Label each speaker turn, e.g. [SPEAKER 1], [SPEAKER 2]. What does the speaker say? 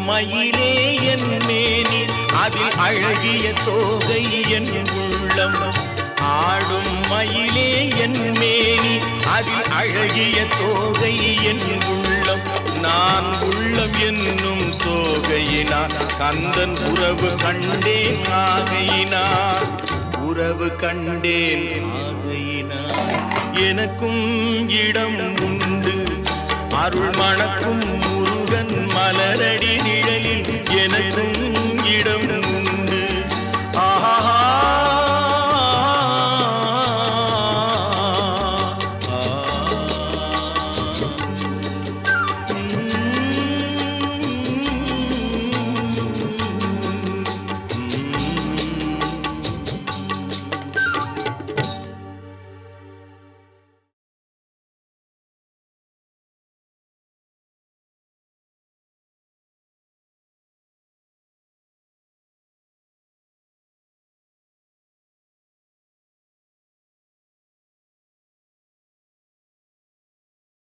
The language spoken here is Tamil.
[SPEAKER 1] மயிலே என் மேனி அதில் அழகிய தோகை என் உள்ளம். ஆடும் மயிலே என் மேனி அதில் அழகிய தோகை என் உள்ளம். நான் உள்ளம் என்னும் தோகையினார் கந்தன் உறவு கண்டேன் ஆகையினார். உறவு கண்டேன் ஆகையினார். எனக்கும் இடம் உண்டு அருள் மணக்கும் முருக